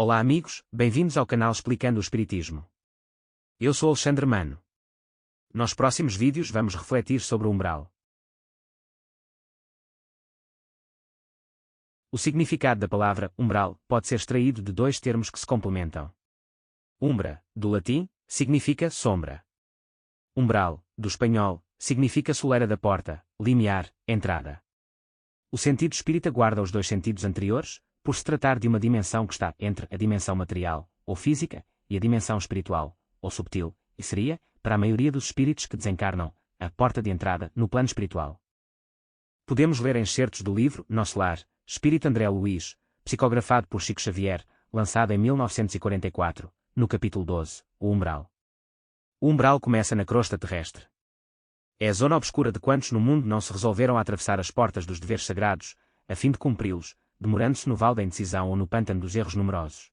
Olá amigos, bem-vindos ao canal Explicando o Espiritismo. Eu sou Alexandre Mano. Nos próximos vídeos vamos refletir sobre o umbral. O significado da palavra umbral pode ser extraído de dois termos que se complementam. Umbra, do latim, significa sombra. Umbral, do espanhol, significa soleira da porta, limiar, entrada. O sentido espírita guarda os dois sentidos anteriores, por se tratar de uma dimensão que está entre a dimensão material, ou física, e a dimensão espiritual, ou subtil, e seria, para a maioria dos espíritos que desencarnam, a porta de entrada no plano espiritual. Podemos ler excertos do livro Nosso Lar, Espírito André Luiz, psicografado por Chico Xavier, lançado em 1944, no capítulo 12, o umbral. O umbral começa na crosta terrestre. É a zona obscura de quantos no mundo não se resolveram a atravessar as portas dos deveres sagrados, a fim de cumpri-los, demorando-se no vale da indecisão ou no pântano dos erros numerosos.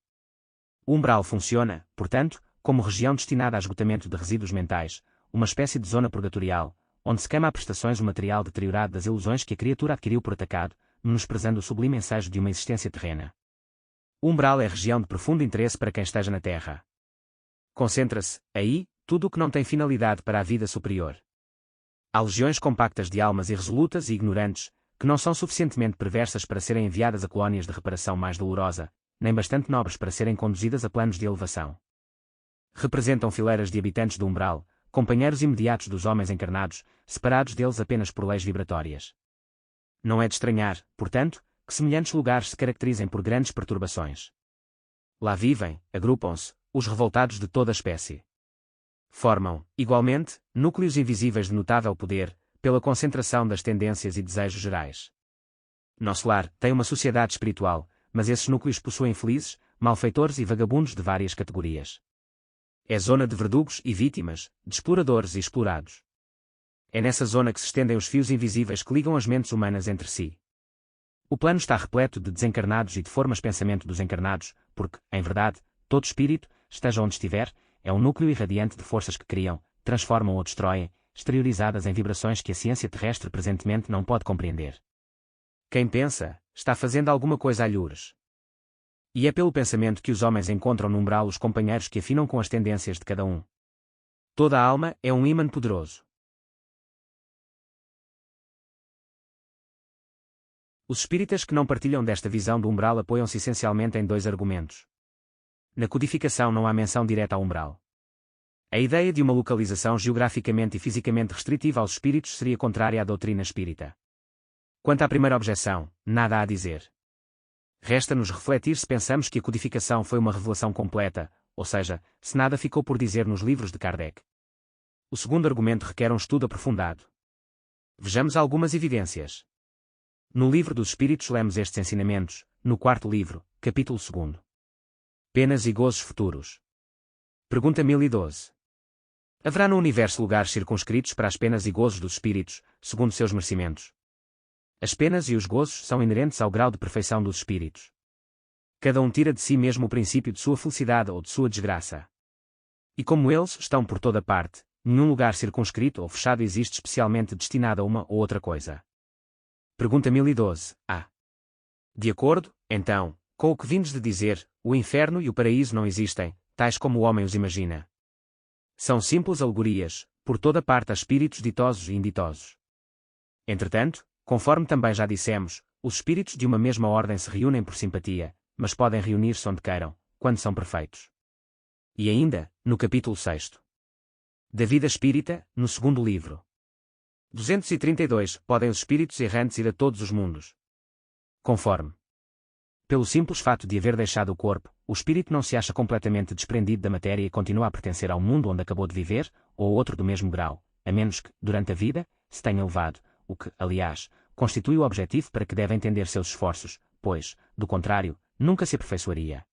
O umbral funciona, portanto, como região destinada a esgotamento de resíduos mentais, uma espécie de zona purgatorial, onde se queima a prestações o material deteriorado das ilusões que a criatura adquiriu por atacado, menosprezando o sublime ensejo de uma existência terrena. O umbral é região de profundo interesse para quem esteja na Terra. Concentra-se, aí, tudo o que não tem finalidade para a vida superior. Há legiões compactas de almas irresolutas e ignorantes, que não são suficientemente perversas para serem enviadas a colónias de reparação mais dolorosa, nem bastante nobres para serem conduzidas a planos de elevação. Representam fileiras de habitantes do umbral, companheiros imediatos dos homens encarnados, separados deles apenas por leis vibratórias. Não é de estranhar, portanto, que semelhantes lugares se caracterizem por grandes perturbações. Lá vivem, agrupam-se, os revoltados de toda a espécie. Formam, igualmente, núcleos invisíveis de notável poder, pela concentração das tendências e desejos gerais. Nosso Lar tem uma sociedade espiritual, mas esses núcleos possuem felizes, malfeitores e vagabundos de várias categorias. É zona de verdugos e vítimas, de exploradores e explorados. É nessa zona que se estendem os fios invisíveis que ligam as mentes humanas entre si. O plano está repleto de desencarnados e de formas de pensamento dos encarnados, porque, em verdade, todo espírito, esteja onde estiver, é um núcleo irradiante de forças que criam, transformam ou destroem, exteriorizadas em vibrações que a ciência terrestre presentemente não pode compreender. Quem pensa, está fazendo alguma coisa alhures. E é pelo pensamento que os homens encontram no umbral os companheiros que afinam com as tendências de cada um. Toda a alma é um ímã poderoso. Os espíritas que não partilham desta visão do umbral apoiam-se essencialmente em dois argumentos. Na codificação não há menção direta ao umbral. A ideia de uma localização geograficamente e fisicamente restritiva aos espíritos seria contrária à doutrina espírita. Quanto à primeira objeção, nada há a dizer. Resta-nos refletir se pensamos que a codificação foi uma revelação completa, ou seja, se nada ficou por dizer nos livros de Kardec. O segundo argumento requer um estudo aprofundado. Vejamos algumas evidências. No Livro dos Espíritos lemos estes ensinamentos, no quarto livro, capítulo 2. Penas e gozos futuros. Pergunta 1012. Haverá no universo lugares circunscritos para as penas e gozos dos espíritos, segundo seus merecimentos? As penas e os gozos são inerentes ao grau de perfeição dos espíritos. Cada um tira de si mesmo o princípio de sua felicidade ou de sua desgraça. E como eles estão por toda parte, nenhum lugar circunscrito ou fechado existe especialmente destinado a uma ou outra coisa. Pergunta 1012. A. De acordo, então, com o que vindes de dizer, o inferno e o paraíso não existem, tais como o homem os imagina. São simples alegorias, por toda parte há espíritos ditosos e inditosos. Entretanto, conforme também já dissemos, os espíritos de uma mesma ordem se reúnem por simpatia, mas podem reunir-se onde queiram, quando são perfeitos. E ainda, no capítulo 6. Da vida espírita, no segundo livro. 232, podem os espíritos errantes ir a todos os mundos. Conforme. Pelo simples fato de haver deixado o corpo, o espírito não se acha completamente desprendido da matéria e continua a pertencer ao mundo onde acabou de viver, ou outro do mesmo grau, a menos que, durante a vida, se tenha elevado, o que, aliás, constitui o objetivo para que devem tender seus esforços, pois, do contrário, nunca se aperfeiçoaria.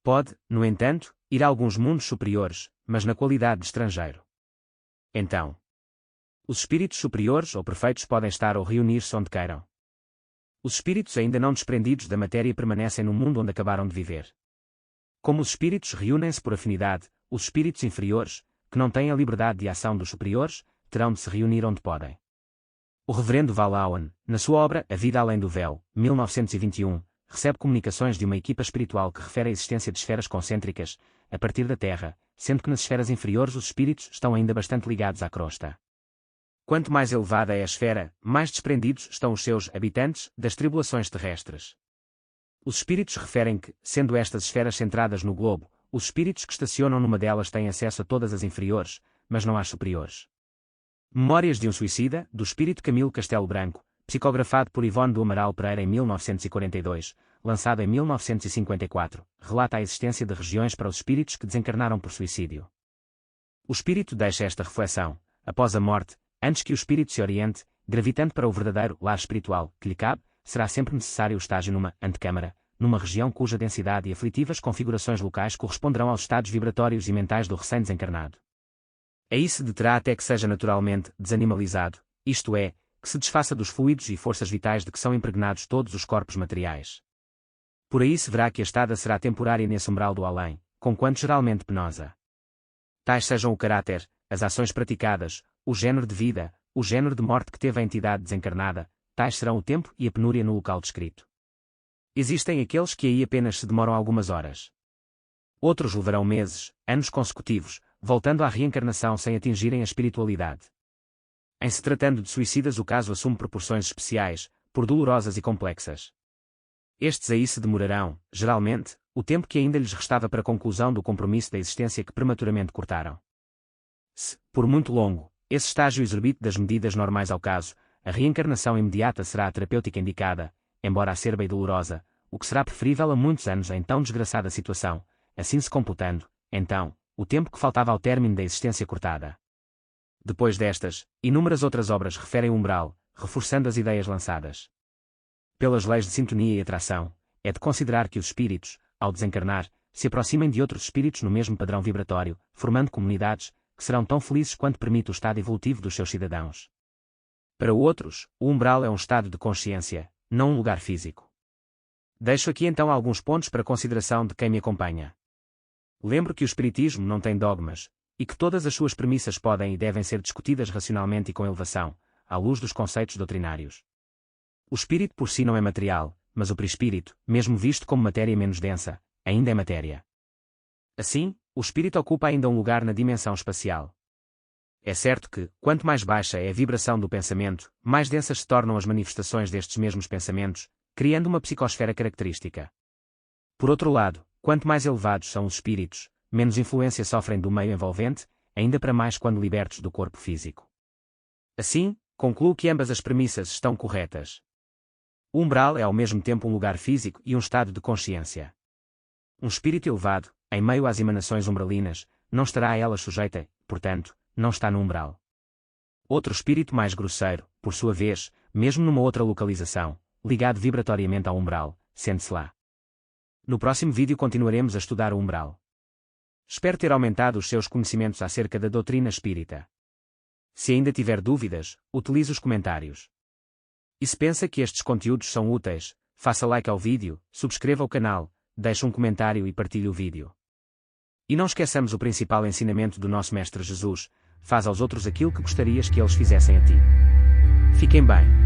Pode, no entanto, ir a alguns mundos superiores, mas na qualidade de estrangeiro. Então, os espíritos superiores ou perfeitos podem estar ou reunir-se onde queiram. Os espíritos ainda não desprendidos da matéria permanecem no mundo onde acabaram de viver. Como os espíritos reúnem-se por afinidade, os espíritos inferiores, que não têm a liberdade de ação dos superiores, terão de se reunir onde podem. O reverendo Val Owen, na sua obra A Vida Além do Véu, 1921, recebe comunicações de uma equipa espiritual que refere a existência de esferas concêntricas, a partir da Terra, sendo que nas esferas inferiores os espíritos estão ainda bastante ligados à crosta. Quanto mais elevada é a esfera, mais desprendidos estão os seus habitantes das tribulações terrestres. Os espíritos referem que, sendo estas esferas centradas no globo, os espíritos que estacionam numa delas têm acesso a todas as inferiores, mas não às superiores. Memórias de um Suicida, do espírito Camilo Castelo Branco, psicografado por Ivone do Amaral Pereira em 1942, lançado em 1954, relata a existência de regiões para os espíritos que desencarnaram por suicídio. O espírito deixa esta reflexão: após a morte, antes que o espírito se oriente, gravitando para o verdadeiro lar espiritual que lhe cabe, será sempre necessário o estágio numa antecâmara, numa região cuja densidade e aflitivas configurações locais corresponderão aos estados vibratórios e mentais do recém-desencarnado. Aí se deterá até que seja naturalmente desanimalizado, isto é, que se desfaça dos fluidos e forças vitais de que são impregnados todos os corpos materiais. Por aí se verá que a estada será temporária nesse umbral do além, conquanto geralmente penosa. Tais sejam o caráter, as ações praticadas, o género de vida, o género de morte que teve a entidade desencarnada, tais serão o tempo e a penúria no local descrito. Existem aqueles que aí apenas se demoram algumas horas. Outros levarão meses, anos consecutivos, voltando à reencarnação sem atingirem a espiritualidade. Em se tratando de suicidas o caso assume proporções especiais, por dolorosas e complexas. Estes aí se demorarão, geralmente, o tempo que ainda lhes restava para a conclusão do compromisso da existência que prematuramente cortaram. Se, por muito longo, esse estágio exorbite das medidas normais ao caso, a reencarnação imediata será a terapêutica indicada, embora acerba e dolorosa, o que será preferível a muitos anos em tão desgraçada situação, assim se computando, então, o tempo que faltava ao término da existência cortada. Depois destas, inúmeras outras obras referem o umbral, reforçando as ideias lançadas. Pelas leis de sintonia e atração, é de considerar que os espíritos, ao desencarnar, se aproximem de outros espíritos no mesmo padrão vibratório, formando comunidades, que serão tão felizes quanto permite o estado evolutivo dos seus cidadãos. Para outros, o umbral é um estado de consciência, não um lugar físico. Deixo aqui então alguns pontos para consideração de quem me acompanha. Lembro que o Espiritismo não tem dogmas, e que todas as suas premissas podem e devem ser discutidas racionalmente e com elevação, à luz dos conceitos doutrinários. O espírito por si não é material, mas o perispírito, mesmo visto como matéria menos densa, ainda é matéria. Assim, o espírito ocupa ainda um lugar na dimensão espacial. É certo que, quanto mais baixa é a vibração do pensamento, mais densas se tornam as manifestações destes mesmos pensamentos, criando uma psicosfera característica. Por outro lado, quanto mais elevados são os espíritos, menos influência sofrem do meio envolvente, ainda para mais quando libertos do corpo físico. Assim, concluo que ambas as premissas estão corretas. O umbral é ao mesmo tempo um lugar físico e um estado de consciência. Um espírito elevado, em meio às emanações umbralinas, não estará a elas sujeita, portanto, não está no umbral. Outro espírito mais grosseiro, por sua vez, mesmo numa outra localização, ligado vibratoriamente ao umbral, sente-se lá. No próximo vídeo continuaremos a estudar o umbral. Espero ter aumentado os seus conhecimentos acerca da doutrina espírita. Se ainda tiver dúvidas, utilize os comentários. E se pensa que estes conteúdos são úteis, faça like ao vídeo, subscreva o canal, deixe um comentário e partilhe o vídeo. E não esqueçamos o principal ensinamento do nosso Mestre Jesus: faz aos outros aquilo que gostarias que eles fizessem a ti. Fiquem bem.